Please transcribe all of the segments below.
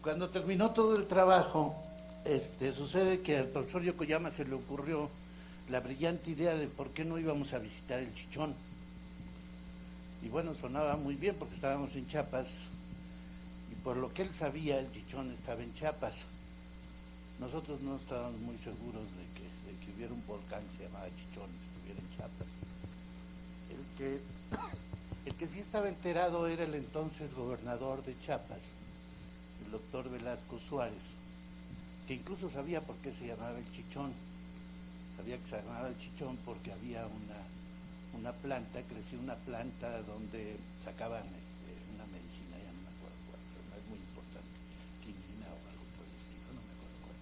Cuando terminó todo el trabajo, sucede que al profesor Yokoyama se le ocurrió la brillante idea de por qué no íbamos a visitar el Chichón. Y bueno, sonaba muy bien porque estábamos en Chiapas y por lo que él sabía, el Chichón estaba en Chiapas. Nosotros no estábamos muy seguros de que hubiera un volcán que se llamaba Chichón, que estuviera en Chiapas. El que, el que sí estaba enterado era el entonces gobernador de Chiapas, el doctor Velasco Suárez, que incluso sabía por qué se llamaba el Chichón. Sabía que se llamaba el Chichón porque había una planta, crecía una planta donde sacaban una medicina, ya no me acuerdo cuál, pero no es muy importante, quinina o algo por el estilo, no me acuerdo cuál.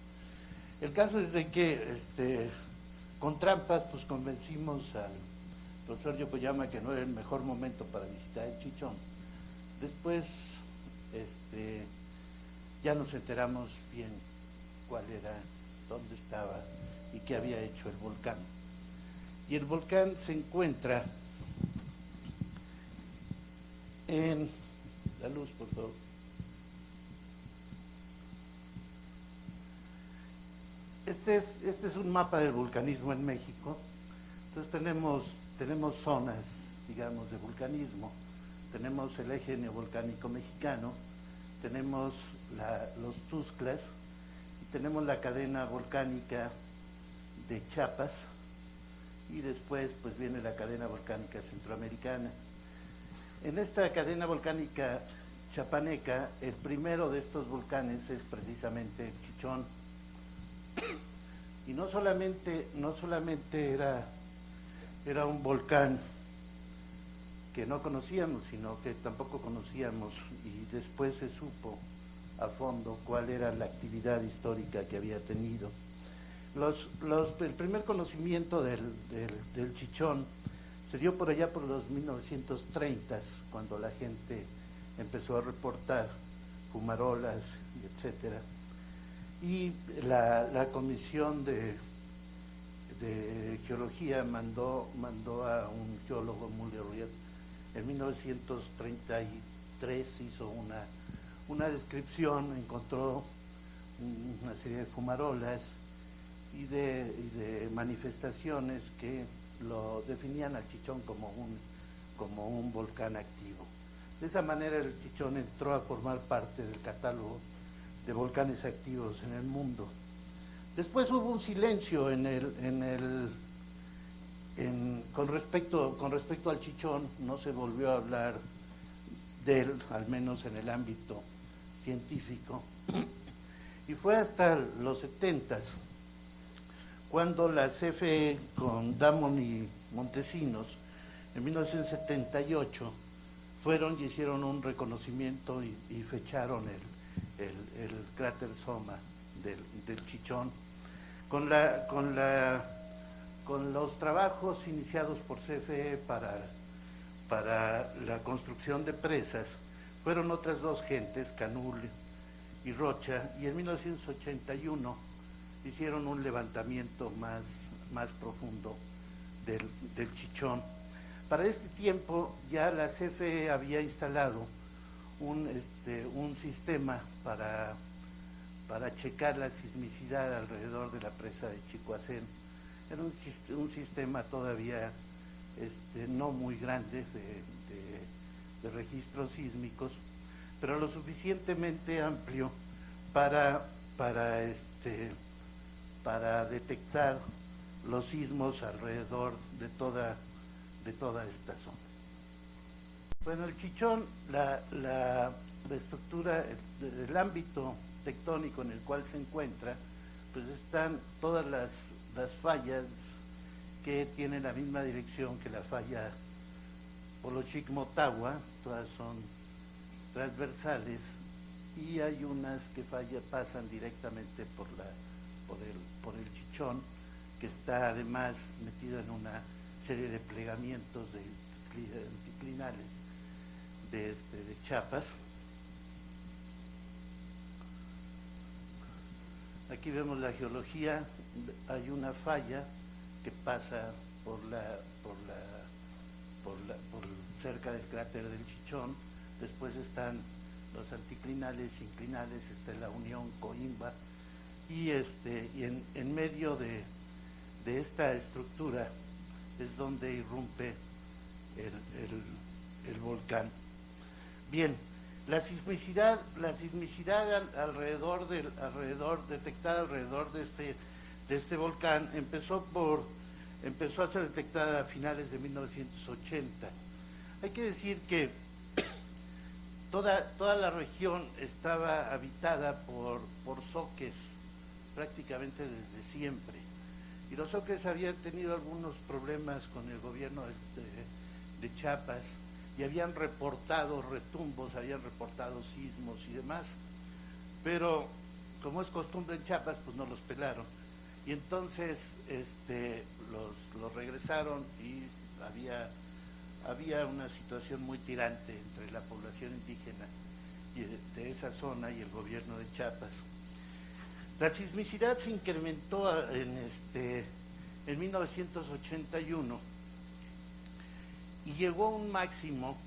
El caso es de que con trampas pues convencimos al profesor Yokoyama que no era el mejor momento para visitar el Chichón. Después ya nos enteramos bien cuál era, dónde estaba y qué había hecho el volcán. Y el volcán se encuentra en la luz, por favor. Este es un mapa del vulcanismo en México. Entonces tenemos zonas, digamos, de vulcanismo. Tenemos el eje neovolcánico mexicano, tenemos los Tuxtlas y tenemos la cadena volcánica de Chiapas, y después pues viene la cadena volcánica centroamericana. En esta cadena volcánica chapaneca, el primero de estos volcanes es precisamente el Chichón. Y no solamente era un volcán que no conocíamos, sino que tampoco conocíamos, y después se supo a fondo cuál era la actividad histórica que había tenido. El primer conocimiento del Chichón se dio por allá por los 1930, cuando la gente empezó a reportar fumarolas, etcétera. Y la comisión de geología mandó a un geólogo, Muller, en 1933 hizo una descripción, encontró una serie de fumarolas y de manifestaciones que lo definían al Chichón como un volcán activo. De esa manera el Chichón entró a formar parte del catálogo de volcanes activos en el mundo. Después hubo un silencio con respecto al Chichón, no se volvió a hablar de él, al menos en el ámbito científico, y fue hasta los 70 cuando la CFE con Damon y Montesinos en 1978 fueron y hicieron un reconocimiento y fecharon el cráter Soma del Chichón con los trabajos iniciados por CFE para la construcción de presas. Fueron otras dos gentes, Canul y Rocha, y en 1981 hicieron un levantamiento más profundo del Chichón. Para este tiempo ya la CFE había instalado un sistema para checar la sismicidad alrededor de la presa de Chicoacén. Era un sistema todavía no muy grande de registros sísmicos, pero lo suficientemente amplio para detectar los sismos alrededor de toda esta zona. Bueno, el Chichón, la estructura, el ámbito tectónico en el cual se encuentra, pues están todas las fallas que tienen la misma dirección que la falla Polochic-Motagua, todas son transversales, y hay unas que pasan directamente por el Chichón, que está además metido en una serie de plegamientos anticlinales de Chiapas. Aquí vemos la geología, hay una falla que pasa por cerca del cráter del Chichón. Después están los anticlinales, inclinales, la unión Coimba, y en medio de esta estructura es donde irrumpe el volcán. Bien, la sismicidad detectada alrededor de este volcán empezó a ser detectada a finales de 1980. Hay que decir que toda la región estaba habitada por zoques prácticamente desde siempre. Y los zoques habían tenido algunos problemas con el gobierno de Chiapas y habían reportado retumbos, habían reportado sismos y demás. Pero como es costumbre en Chiapas, pues no los pelaron. Y entonces los regresaron y había una situación muy tirante entre la población indígena de esa zona y el gobierno de Chiapas. La sismicidad se incrementó en 1981 y llegó a un máximo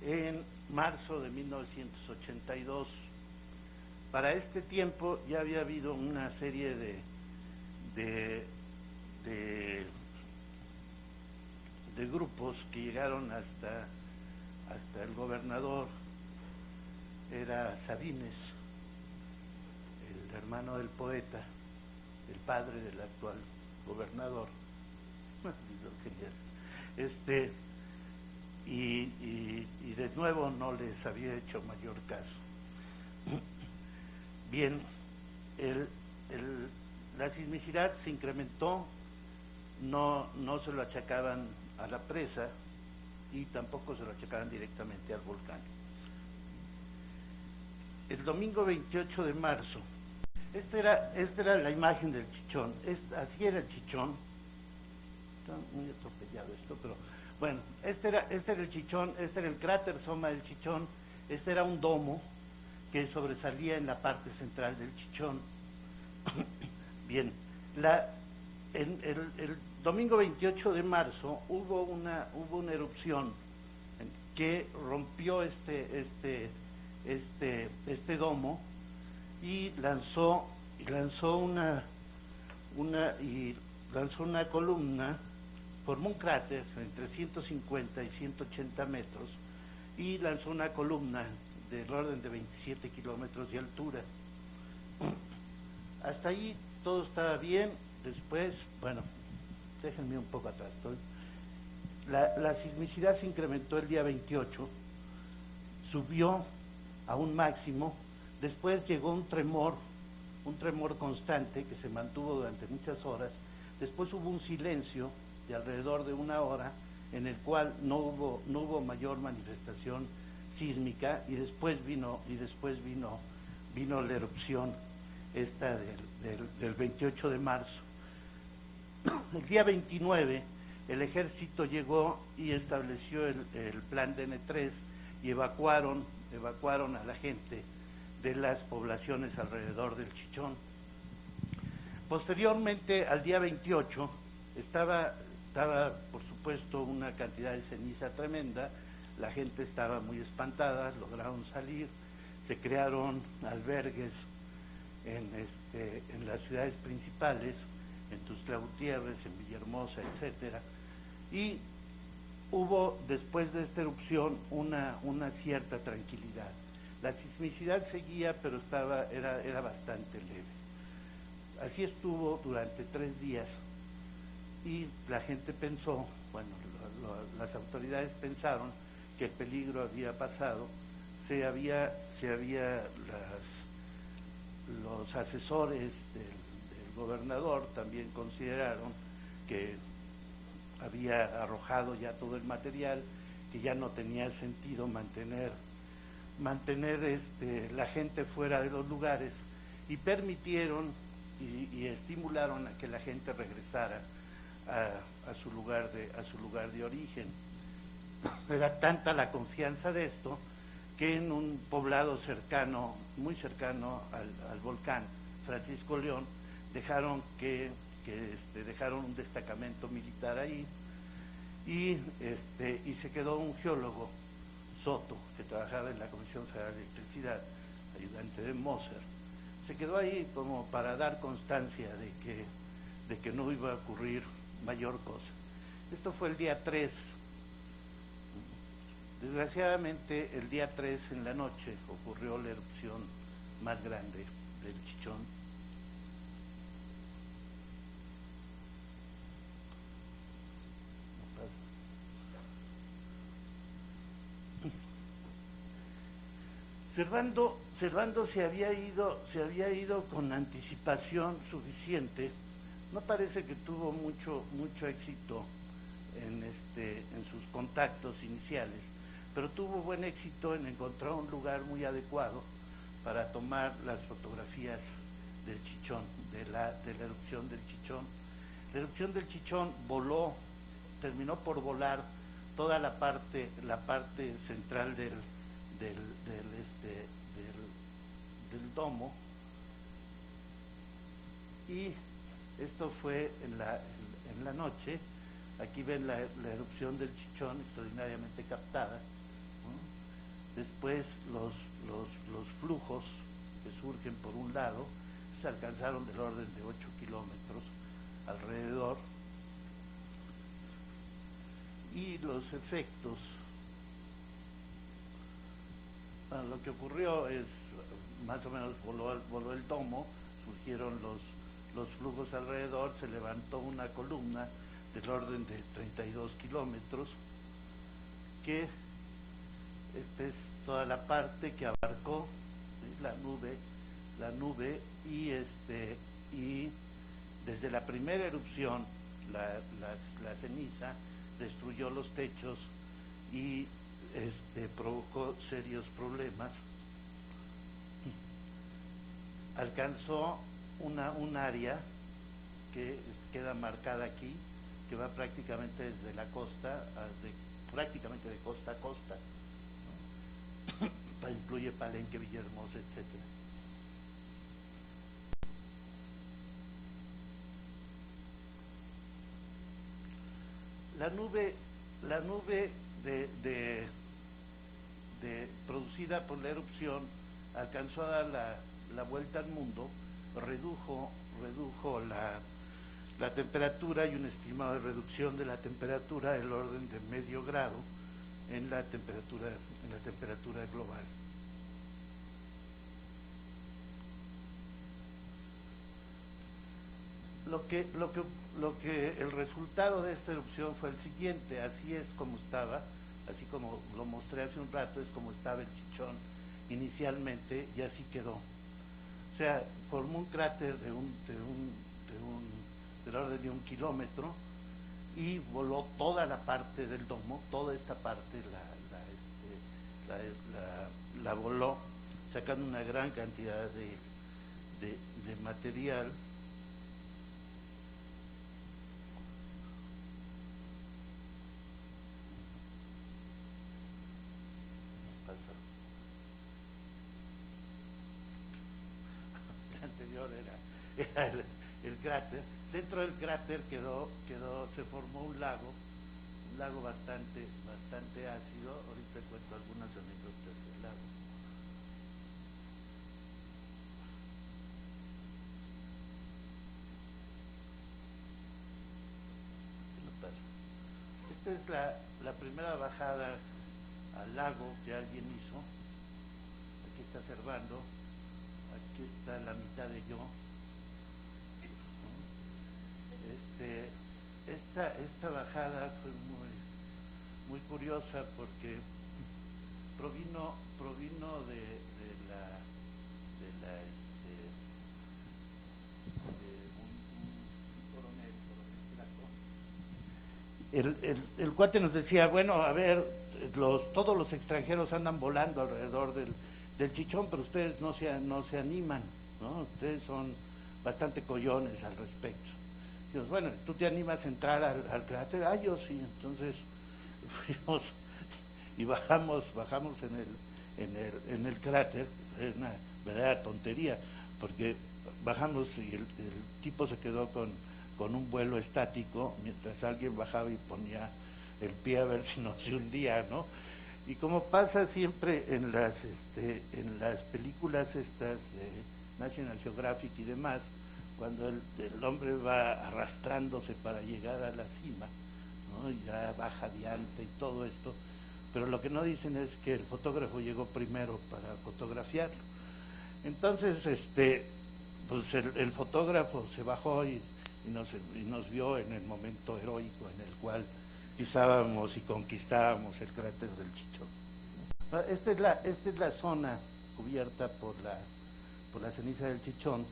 en marzo de 1982. Para este tiempo ya había habido una serie de grupos que llegaron hasta el gobernador, era Sabines, el hermano del poeta, el padre del actual gobernador. Y de nuevo no les había hecho mayor caso. Bien, la sismicidad se incrementó, no se lo achacaban a la presa y tampoco se lo achacaban directamente al volcán. El domingo 28 de marzo, esta era la imagen del Chichón, así era el Chichón. Está muy atropellado esto, pero bueno, este era el Chichón, este era el cráter Soma del Chichón, este era un domo que sobresalía en la parte central del Chichón. Bien, el domingo 28 de marzo hubo una erupción que rompió este domo y lanzó una columna, formó un cráter entre 150 y 180 metros y lanzó una columna del orden de 27 kilómetros de altura. Hasta ahí todo estaba bien. Después, bueno, déjenme un poco atrás. La sismicidad se incrementó el día 28, subió a un máximo, después llegó un tremor constante que se mantuvo durante muchas horas, después hubo un silencio de alrededor de una hora en el cual no hubo mayor manifestación sísmica y después vino la erupción esta del 28 de marzo. El día 29 el ejército llegó y estableció el plan DN3 y evacuaron a la gente de las poblaciones alrededor del Chichón. Posteriormente, al día 28, estaba por supuesto una cantidad de ceniza tremenda, la gente estaba muy espantada, lograron salir, se crearon albergues en las ciudades principales, en Tuxtla Gutiérrez, en Villahermosa, etcétera, y hubo después de esta erupción una cierta tranquilidad. La sismicidad seguía, pero era bastante leve. Así estuvo durante 3 días y la gente pensó, bueno, las autoridades pensaron que el peligro había pasado, los asesores del gobernador también consideraron que había arrojado ya todo el material, que ya no tenía sentido mantener la gente fuera de los lugares, y permitieron y estimularon a que la gente regresara a su lugar de origen. Era tanta la confianza de esto que en un poblado muy cercano al volcán, Francisco León, dejaron un destacamento militar ahí y se quedó un geólogo Soto, que trabajaba en la Comisión Federal de Electricidad, ayudante de Moser, se quedó ahí como para dar constancia de que no iba a ocurrir mayor cosa. Esto fue el día 3. Desgraciadamente, el día 3 en la noche ocurrió la erupción más grande del Chichón. Servando se había ido con anticipación suficiente. No parece que tuvo mucho éxito en sus contactos iniciales, pero tuvo buen éxito en encontrar un lugar muy adecuado para tomar las fotografías del Chichón, de la erupción del Chichón. La erupción del Chichón terminó por volar toda la parte central del domo, y esto fue en la noche. Aquí ven la erupción del Chichón, extraordinariamente captada, ¿no? Después los flujos que surgen por un lado se alcanzaron del orden de 8 kilómetros alrededor, y los efectos. Bueno, lo que ocurrió es, más o menos voló el domo, surgieron los flujos alrededor, se levantó una columna del orden de 32 kilómetros, que esta es toda la parte que abarcó, ¿sí?, la nube, y desde la primera erupción la ceniza destruyó los techos y provocó serios problemas. Alcanzó un área que queda marcada aquí, que va prácticamente desde la costa, prácticamente de costa a costa, ¿no? Incluye Palenque, Villahermosa, etc. La nube producida por la erupción alcanzó a dar la vuelta al mundo, redujo la temperatura. Hay un estimado de reducción de la temperatura del orden de medio grado en la temperatura global. El resultado de esta erupción fue el siguiente. Así es como estaba, así como lo mostré hace un rato, es como estaba el Chichón inicialmente, y así quedó. O sea, formó un cráter del orden de 1 kilómetro, y voló toda la parte del domo, toda esta parte la voló, sacando una gran cantidad de material. Anterior era el cráter. Dentro del cráter se formó un lago bastante ácido. Ahorita cuento algunas anécdotas del lago. Esta es la primera bajada al lago que alguien hizo. Aquí está Servando, aquí está la mitad de yo. Esta bajada fue muy curiosa, porque provino de un coronel el cuate nos decía, bueno, a ver, todos los extranjeros andan volando alrededor del Chichón, pero ustedes no se animan, ¿no? Ustedes son bastante collones al respecto. Dijimos, bueno, ¿tú te animas a entrar al cráter? Yo sí. Entonces fuimos y bajamos en el cráter. Es una verdadera tontería, porque bajamos y el tipo se quedó con un vuelo estático, mientras alguien bajaba y ponía el pie a ver si no se hundía, ¿no? Y como pasa siempre en las películas estas de National Geographic y demás, cuando el hombre va arrastrándose para llegar a la cima, ¿no? Ya va jadeante y todo esto, pero lo que no dicen es que el fotógrafo llegó primero para fotografiarlo. Entonces, pues el fotógrafo se bajó y nos vio en el momento heroico en el cual pisábamos y conquistábamos el cráter del Chichón. Esta es la zona cubierta por la ceniza del Chichón.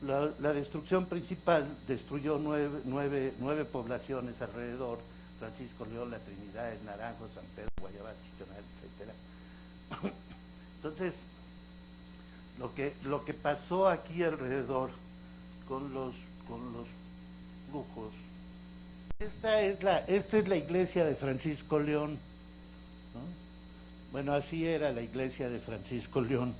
La destrucción principal destruyó nueve poblaciones alrededor: Francisco León, La Trinidad, El Naranjo, San Pedro, Guayabal, Chichonal, etc. Entonces, lo que pasó aquí alrededor con los brujos, esta es la iglesia de Francisco León, ¿no? Bueno, así era la iglesia de Francisco León.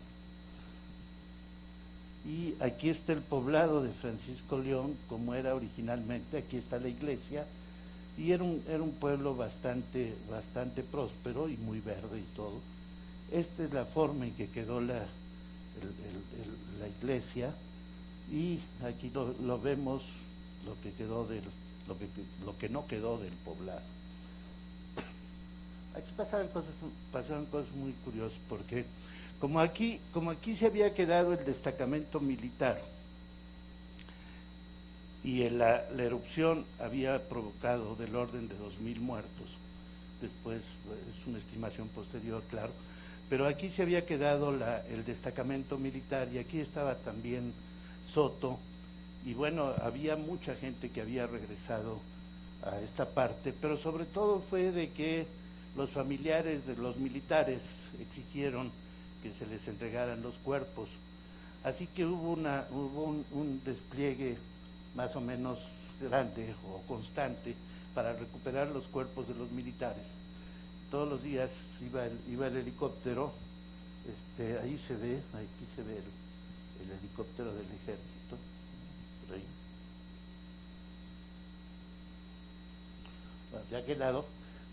Y aquí está el poblado de Francisco León, como era originalmente. Aquí está la iglesia, y era un pueblo bastante próspero y muy verde y todo. Esta es la forma en que quedó la iglesia, y aquí lo vemos, lo que quedó lo que no quedó del poblado. Aquí pasaban cosas muy curiosas, porque como aquí se había quedado el destacamento militar, y la erupción había provocado del orden de 2000 muertos, después es una estimación posterior, claro, pero aquí se había quedado el destacamento militar, y aquí estaba también Soto, y bueno, había mucha gente que había regresado a esta parte, pero sobre todo fue de que los familiares de los militares exigieron que se les entregaran los cuerpos. Así que hubo un despliegue más o menos grande o constante para recuperar los cuerpos de los militares. Todos los días iba el helicóptero, ahí se ve, aquí se ve el helicóptero del ejército, por ahí. De aquel lado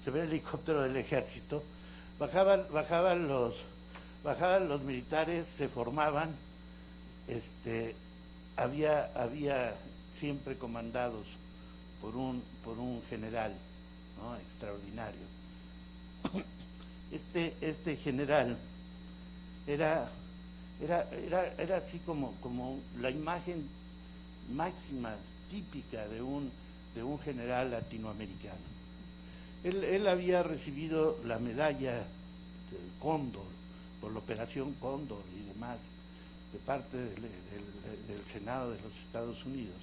se ve el helicóptero del ejército. Bajaban los militares, se formaban, había siempre comandados por un general, ¿no?, extraordinario. Este general era así como la imagen máxima, típica de un general latinoamericano. Él había recibido la medalla del Cóndor por la Operación Cóndor y demás de parte del Senado de los Estados Unidos.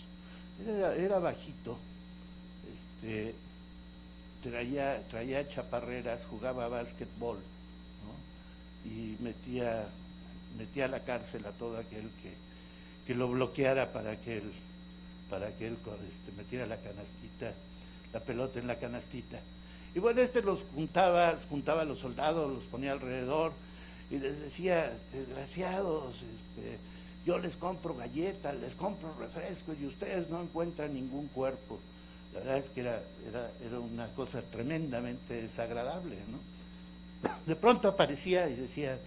Era bajito, traía chaparreras, jugaba básquetbol, ¿no?, y metía a la cárcel a todo aquel que lo bloqueara para que él metiera la pelota en la canastita. Y bueno, los juntaba a los soldados, los ponía alrededor y les decía: desgraciados, yo les compro galletas, les compro refrescos y ustedes no encuentran ningún cuerpo. La verdad es que era una cosa tremendamente desagradable, ¿no? De pronto aparecía y decía: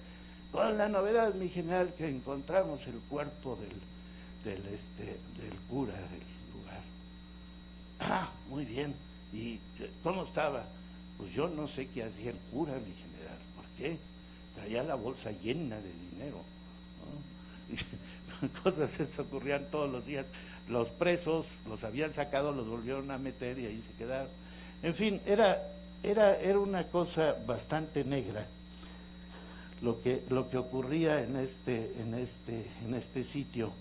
con la novedad, mi general, que encontramos el cuerpo del cura del lugar. Ah, muy bien. ¿Y cómo estaba? Pues yo no sé qué hacía el cura, mi general. ¿Por qué? Traía la bolsa llena de dinero, ¿no? Y cosas esas ocurrían todos los días. Los presos los habían sacado, los volvieron a meter y ahí se quedaron. En fin, era una cosa bastante negra lo que ocurría en este sitio,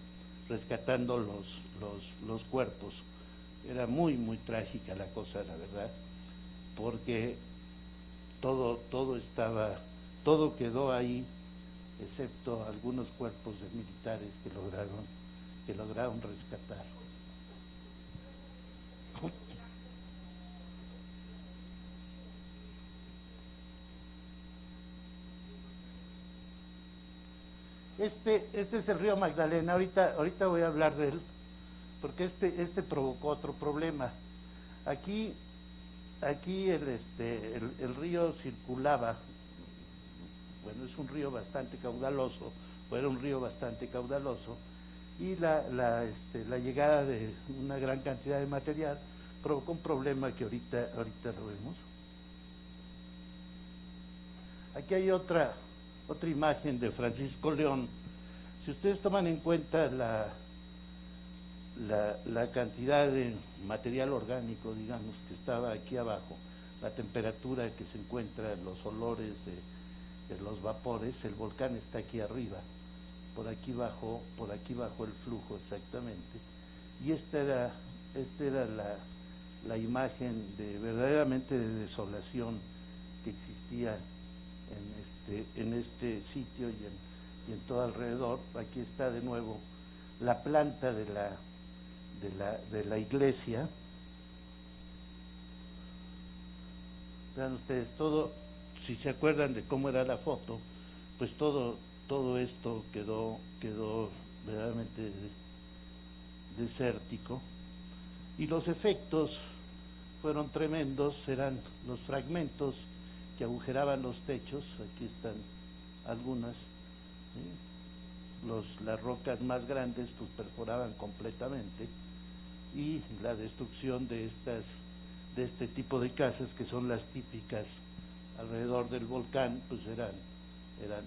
rescatando los cuerpos. Era muy, muy trágica la cosa, la verdad, porque todo quedó ahí, excepto algunos cuerpos de militares que lograron rescatar. Este es el río Magdalena. Ahorita voy a hablar de él, porque este provocó otro problema. Aquí el río circulaba bueno, es un río bastante caudaloso, o era un río bastante caudaloso, y la llegada de una gran cantidad de material provocó un problema que ahorita lo vemos. Aquí hay otra imagen de Francisco León. Si ustedes toman en cuenta la cantidad de material orgánico, digamos, que estaba aquí abajo, la temperatura que se encuentra, los olores de los vapores, el volcán está aquí arriba, por aquí bajo el flujo exactamente. Y esta era la imagen verdaderamente de desolación que existía en este sitio y en todo alrededor. Aquí está de nuevo la planta de la iglesia. Vean ustedes, todo, si se acuerdan de cómo era la foto, pues todo esto quedó verdaderamente desértico, y los efectos fueron tremendos. Eran los fragmentos que agujeraban los techos, aquí están algunas, ¿sí? Las rocas más grandes pues perforaban completamente, y la destrucción de este tipo de casas, que son las típicas alrededor del volcán, pues eran enormes.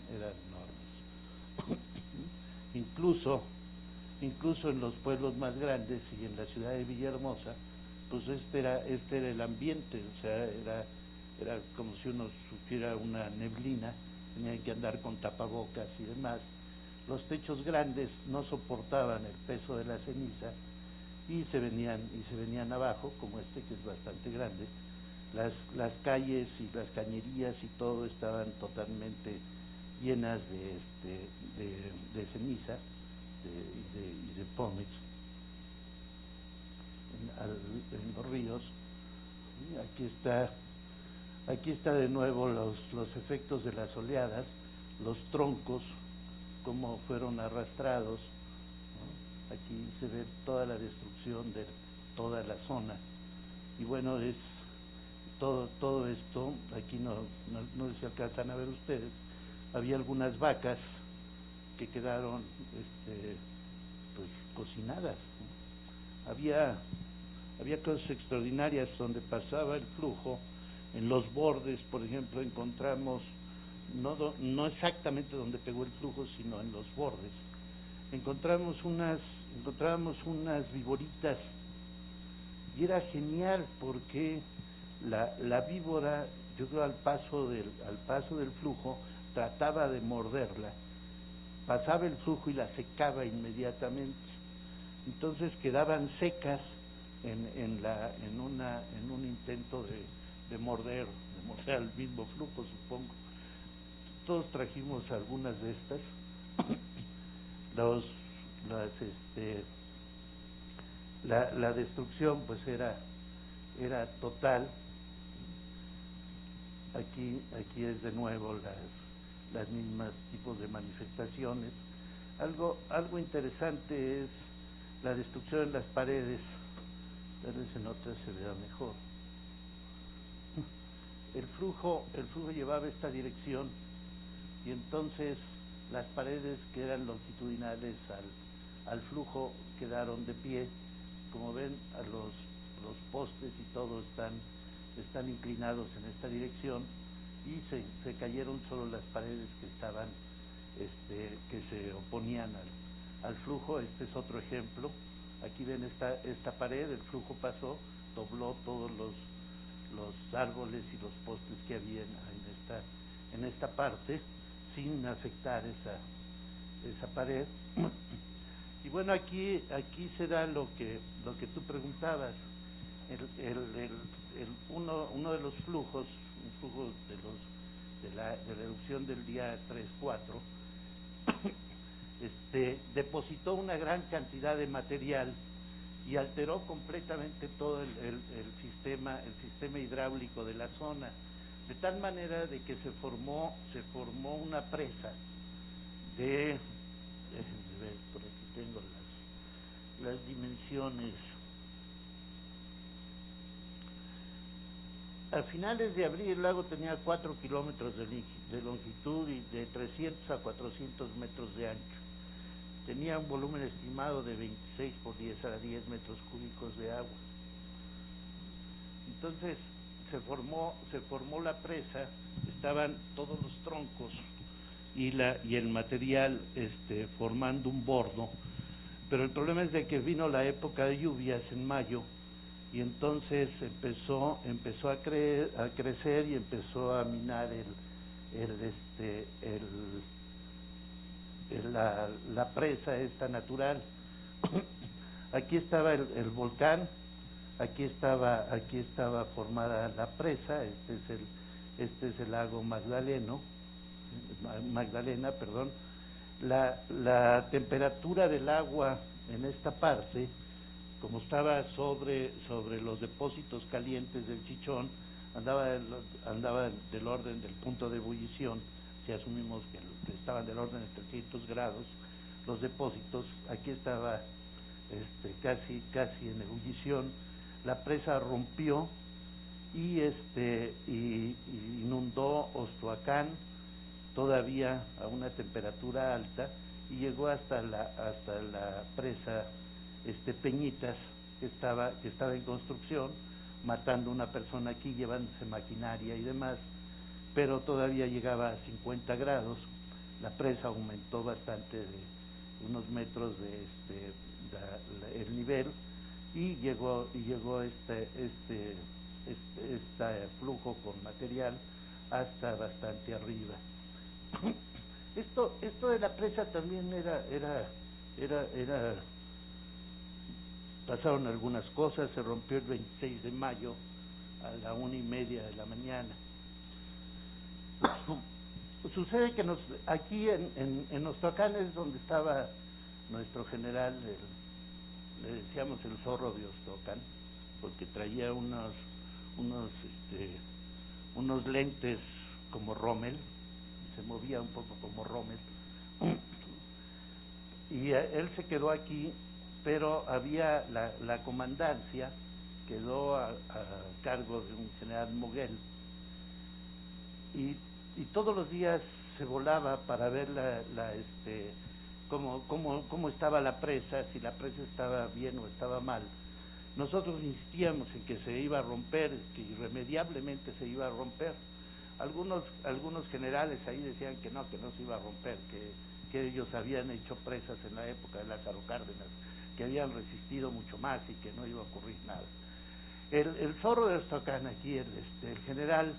Incluso en los pueblos más grandes y en la ciudad de Villahermosa, pues este era el ambiente, o sea, era como si uno sufriera una neblina, tenían que andar con tapabocas y demás. Los techos grandes no soportaban el peso de la ceniza y se venían abajo, como este, que es bastante grande. Las calles y las cañerías y todo estaban totalmente llenas de ceniza y de pómez en los ríos. Aquí está de nuevo los efectos de las oleadas, los troncos, cómo fueron arrastrados, ¿no? Aquí se ve toda la destrucción de toda la zona. Y bueno, es todo esto. Aquí no sé si alcanzan a ver ustedes, había algunas vacas que quedaron pues cocinadas, ¿no? Había cosas extraordinarias donde pasaba el flujo. En los bordes, por ejemplo, encontramos, no exactamente donde pegó el flujo, sino en los bordes, encontrábamos unas viboritas, y era genial porque la víbora, yo creo, al paso del flujo, trataba de morderla, pasaba el flujo y la secaba inmediatamente. Entonces quedaban secas en un intento de morder al mismo flujo, supongo. Todos trajimos algunas de estas. La destrucción pues era total. Aquí es de nuevo las mismas tipos de manifestaciones. Algo interesante es la destrucción en las paredes. Tal vez en otras se vea mejor. El flujo llevaba esta dirección, y entonces las paredes que eran longitudinales al flujo quedaron de pie. Como ven, los postes y todo están inclinados en esta dirección, y se cayeron solo las paredes que se oponían al flujo. Este es otro ejemplo. Aquí ven esta pared, el flujo pasó, dobló todos los árboles y los postes que había en esta parte, sin afectar esa pared. Y bueno, aquí se da lo que tú preguntabas. Uno de los flujos, un flujo de la erupción del día 3-4, depositó una gran cantidad de material y alteró completamente todo el sistema hidráulico de la zona, de tal manera de que se formó una presa déjenme ver, por aquí tengo las dimensiones. A finales de abril el lago tenía 4 kilómetros de longitud y de 300 a 400 metros de ancho. Tenía un volumen estimado de 26 por 10 a 10 metros cúbicos de agua. Entonces se formó la presa, estaban todos los troncos y el material formando un bordo, pero el problema es de que vino la época de lluvias en mayo y entonces empezó a crecer y empezó a minar la presa esta natural. Aquí estaba el volcán, aquí estaba formada la presa, este es el lago Magdalena. La temperatura del agua en esta parte, como estaba sobre los depósitos calientes del Chichón, andaba del orden del punto de ebullición, si asumimos que estaban del orden de 300 grados, los depósitos, aquí estaba casi en ebullición, la presa rompió y inundó Ostoacán todavía a una temperatura alta y llegó hasta la presa Peñitas, que estaba en construcción, matando a una persona aquí, llevándose maquinaria y demás, pero todavía llegaba a 50 grados. La presa aumentó bastante, de unos metros el nivel, y llegó este flujo con material hasta bastante arriba. Esto de la presa también pasaron algunas cosas. Se rompió el 26 de mayo a la 1:30 de la mañana. Sucede que aquí en Ostoacán es donde estaba nuestro general, le decíamos el zorro de Ostoacán, porque traía unos lentes como Rommel, se movía un poco como Rommel, y él se quedó aquí, pero había la comandancia, quedó a cargo de un general Moguel, y todos los días se volaba para ver cómo estaba la presa, si la presa estaba bien o estaba mal. Nosotros insistíamos en que se iba a romper, que irremediablemente se iba a romper. Algunos generales ahí decían que no se iba a romper, que ellos habían hecho presas en la época de Lázaro Cárdenas, que habían resistido mucho más y que no iba a ocurrir nada. El zorro de Ostoacán aquí, el general,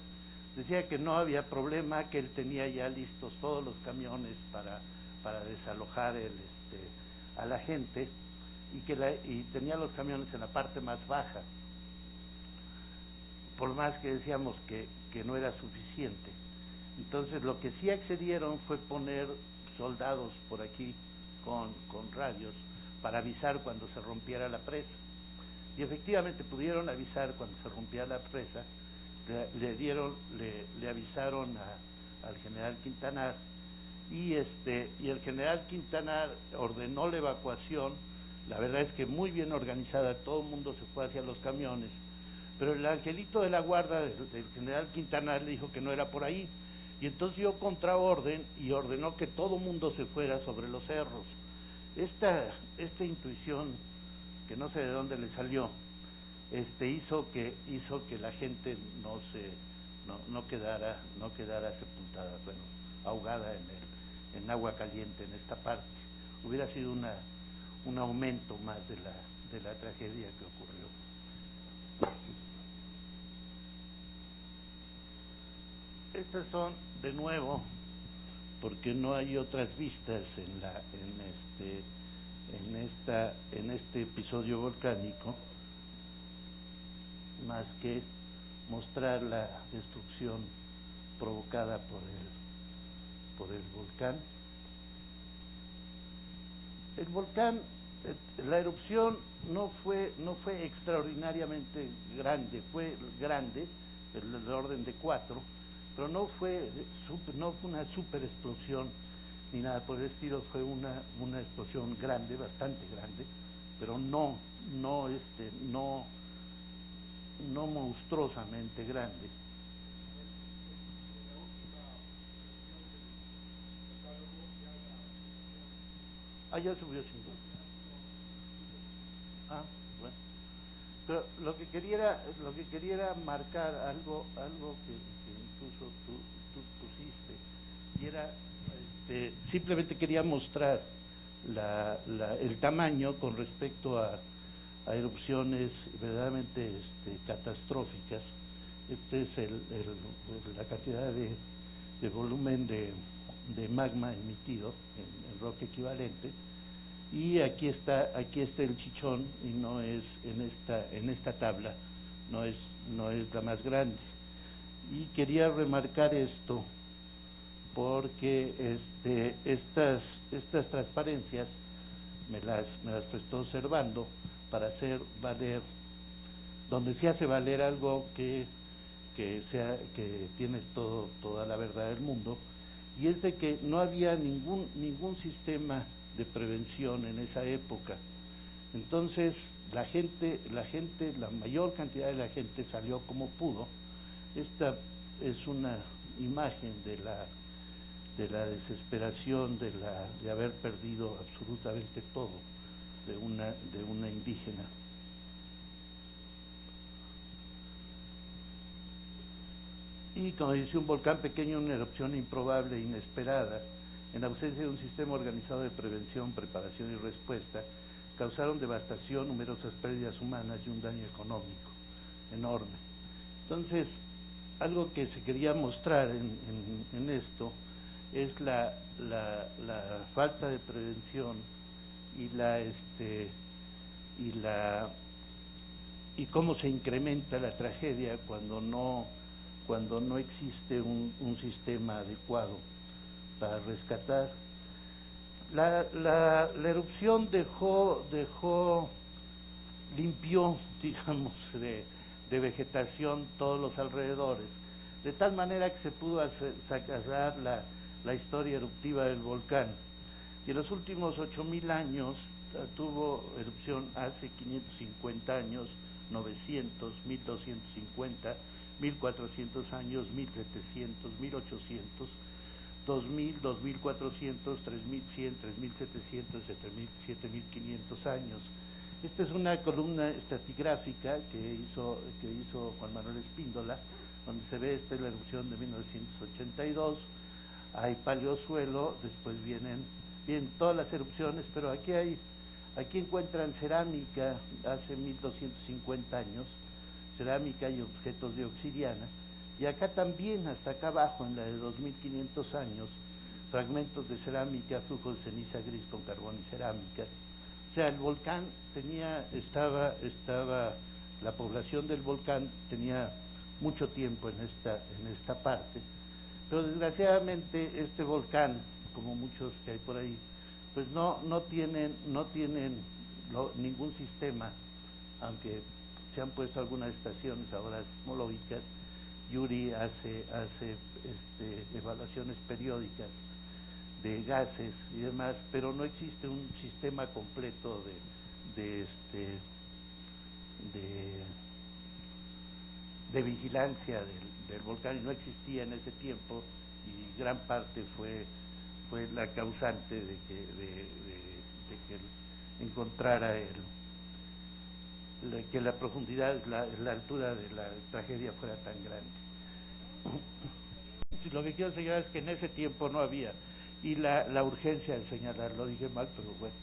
decía que no había problema, que él tenía ya listos todos los camiones para desalojar a la gente, y tenía los camiones en la parte más baja, por más que decíamos que no era suficiente. Entonces lo que sí accedieron fue poner soldados por aquí con radios para avisar cuando se rompiera la presa, y efectivamente pudieron avisar cuando se rompía la presa. Le avisaron al general Quintanar, y el general Quintanar ordenó la evacuación. La verdad es que muy bien organizada, todo el mundo se fue hacia los camiones, pero el angelito de la guarda del general Quintanar le dijo que no era por ahí, y entonces dio contraorden y ordenó que todo el mundo se fuera sobre los cerros. Esta intuición, que no sé de dónde le salió, hizo que la gente no quedara sepultada, bueno, ahogada en agua caliente en esta parte. Hubiera sido un aumento más de la tragedia que ocurrió. Estas son, de nuevo, porque no hay otras vistas en este episodio volcánico, más que mostrar la destrucción provocada por el volcán. El volcán, la erupción no fue extraordinariamente grande, fue grande, del orden de 4, pero no fue una super explosión ni nada por el estilo. Fue una explosión grande, bastante grande, pero no no monstruosamente grande. Ah, ya subió sin duda. Ah, bueno. Pero lo que quería era marcar algo que incluso tú pusiste, y era, simplemente quería mostrar el tamaño con respecto a erupciones verdaderamente catastróficas. Este es la cantidad de volumen de magma emitido en roca equivalente. Y aquí está el chichón, y no es en esta tabla, no es la más grande. Y quería remarcar esto porque estas transparencias me las prestó observando para hacer valer, donde se hace valer algo que tiene toda la verdad del mundo, y es de que no había ningún sistema de prevención en esa época. Entonces la mayor cantidad de la gente salió como pudo. Esta es una imagen de la desesperación, de haber perdido absolutamente todo de una indígena. Y como dice, un volcán pequeño, una erupción improbable e inesperada, en ausencia de un sistema organizado de prevención, preparación y respuesta, causaron devastación, numerosas pérdidas humanas y un daño económico enorme. Entonces, algo que se quería mostrar en esto es la falta de prevención y cómo se incrementa la tragedia cuando no existe un sistema adecuado para rescatar. La erupción limpió, digamos, de vegetación todos los alrededores, de tal manera que se pudo sacar la historia eruptiva del volcán. Y en los últimos 8.000 años tuvo erupción hace 550 años, 900, 1250, 1400 años, 1700, 1800, 2000, 2400, 3100, 3700, 7500 años. Esta es una columna estratigráfica que hizo Juan Manuel Espíndola, donde se ve la erupción de 1982. Hay paleosuelo, después vienen todas las erupciones, pero aquí encuentran cerámica hace 1250 años, cerámica y objetos de obsidiana, y acá también, hasta acá abajo, en la de 2500 años, fragmentos de cerámica, flujo de ceniza gris con carbón y cerámicas. O sea, el volcán la población del volcán tenía mucho tiempo en esta parte, pero desgraciadamente este volcán, como muchos que hay por ahí, pues no tienen ningún sistema, aunque se han puesto algunas estaciones ahora sismológicas. Yuri hace evaluaciones periódicas de gases y demás, pero no existe un sistema completo de vigilancia del volcán, y no existía en ese tiempo, y gran parte fue la causante de que encontrara que la profundidad, la altura de la tragedia fuera tan grande. Lo que quiero señalar es que en ese tiempo no había, y la urgencia de señalarlo, dije mal, pero bueno.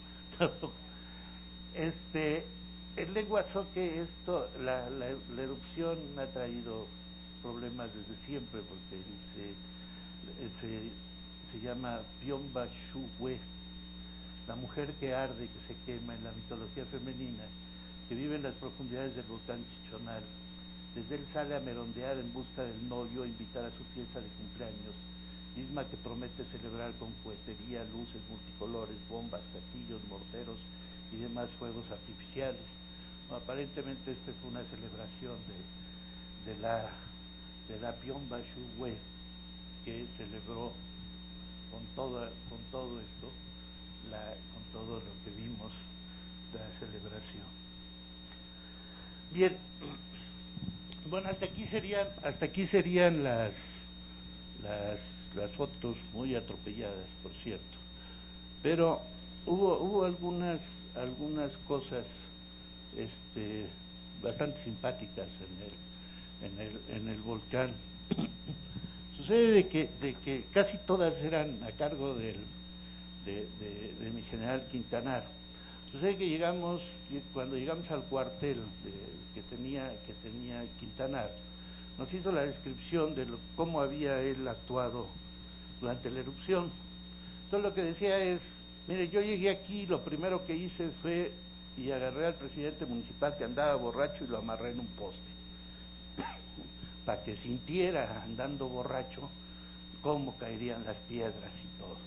El lenguazoque, la erupción ha traído problemas desde siempre, porque se llama Byomba Shuwe, la mujer que arde, que se quema en la mitología femenina, que vive en las profundidades del volcán Chichonal. Desde él sale a merondear en busca del novio, a invitar a su fiesta de cumpleaños, misma que promete celebrar con cohetería, luces multicolores, bombas, castillos, morteros y demás fuegos artificiales. Bueno, aparentemente esta fue una celebración de la Byomba Shuwe, que celebró con todo esto, con todo lo que vimos, la celebración. Bien, Bueno, hasta aquí serían las fotos muy atropelladas, por cierto. Pero hubo algunas cosas bastante simpáticas en el volcán. Sucede de que casi todas eran a cargo de mi general Quintanar. Sucede que cuando llegamos al cuartel que tenía Quintanar, nos hizo la descripción de cómo había él actuado durante la erupción. Entonces lo que decía es, mire, yo llegué aquí, lo primero que hice fue y agarré al presidente municipal que andaba borracho y lo amarré en un poste, para que sintiera andando borracho cómo caerían las piedras y todo.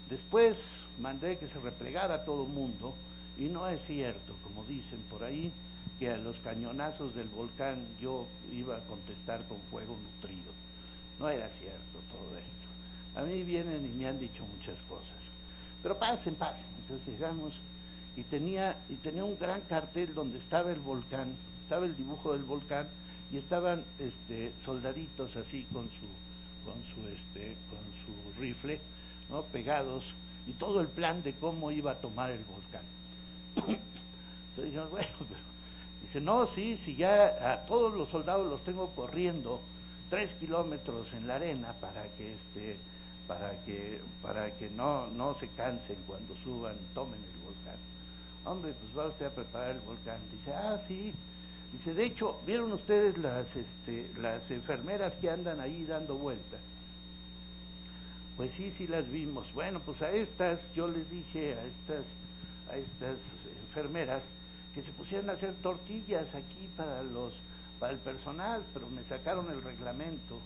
Después mandé que se replegara todo el mundo, y no es cierto, como dicen por ahí, que a los cañonazos del volcán yo iba a contestar con fuego nutrido. No era cierto todo esto. A mí vienen y me han dicho muchas cosas. Pero pasen. Entonces llegamos y tenía un gran cartel donde estaba el volcán, estaba el dibujo del volcán, y estaban soldaditos así con su rifle, ¿no?, pegados, y todo el plan de cómo iba a tomar el volcán. Entonces dijimos, bueno, pero dice, no, sí, ya a todos los soldados los tengo corriendo 3 kilómetros en la arena para que no se cansen cuando suban y tomen el volcán. Hombre, pues va usted a preparar el volcán. Dice, sí. Dice, de hecho, ¿vieron ustedes las enfermeras que andan ahí dando vuelta? Pues sí las vimos. Bueno, pues a estas, yo les dije a estas enfermeras que se pusieran a hacer tortillas aquí para el personal, pero me sacaron el reglamento,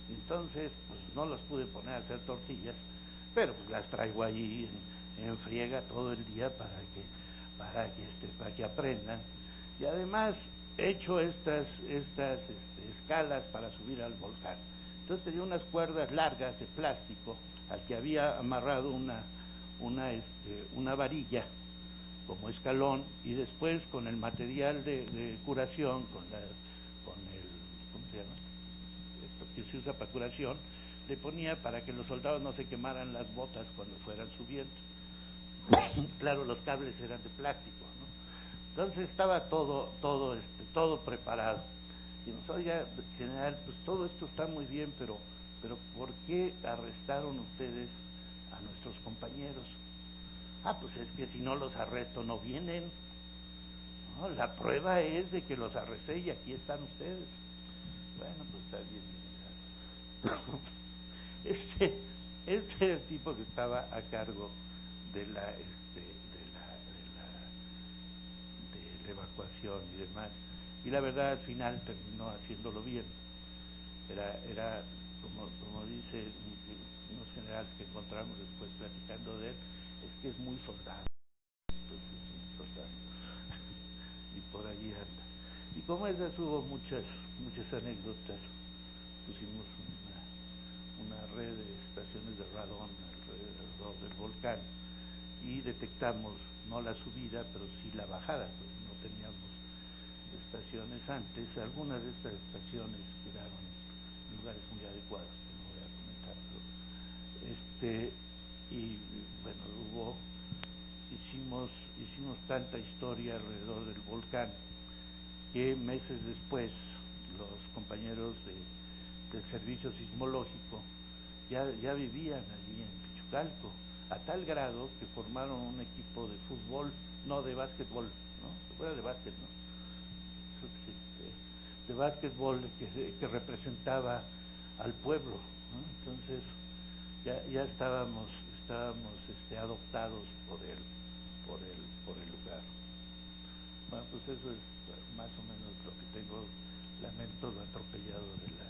entonces pues no los pude poner a hacer tortillas, pero pues las traigo ahí en friega todo el día para que aprendan. Y además he hecho estas escalas para subir al volcán. Entonces tenía unas cuerdas largas de plástico al que había amarrado una varilla como escalón, y después con el material de curación, con el, ¿cómo se llama?, esto que se usa para curación, le ponía para que los soldados no se quemaran las botas cuando fueran subiendo. Claro, los cables eran de plástico, ¿no? Entonces estaba todo preparado. Y nos, oiga, general, pues todo esto está muy bien, pero ¿por qué arrestaron ustedes a nuestros compañeros? Pues es que si no los arresto no vienen. No, la prueba es de que los arresté y aquí están ustedes. Bueno, pues está bien. Este era el tipo que estaba a cargo de la evacuación y demás. Y la verdad al final terminó haciéndolo bien. Era como dicen unos generales que encontramos después platicando de él, es que es muy soldado. Entonces es muy soldado. Y por allí anda. Y como esas hubo muchas anécdotas. Pusimos una red de estaciones de radón alrededor del volcán y detectamos no la subida, pero sí la bajada, pues no teníamos estaciones antes. Algunas de estas estaciones quedaron en lugares muy adecuados, que no voy a comentar, pero y bueno, hicimos tanta historia alrededor del volcán que meses después los compañeros del servicio sismológico ya vivían allí en Pichucalco, a tal grado que formaron un equipo de fútbol, no de básquetbol, ¿no? Era de básquet, ¿no? Creo que sí, de básquetbol que representaba al pueblo, ¿no? Entonces ya estábamos adoptados por el lugar. Bueno, pues eso es más o menos lo que tengo. Lamento lo atropellado de la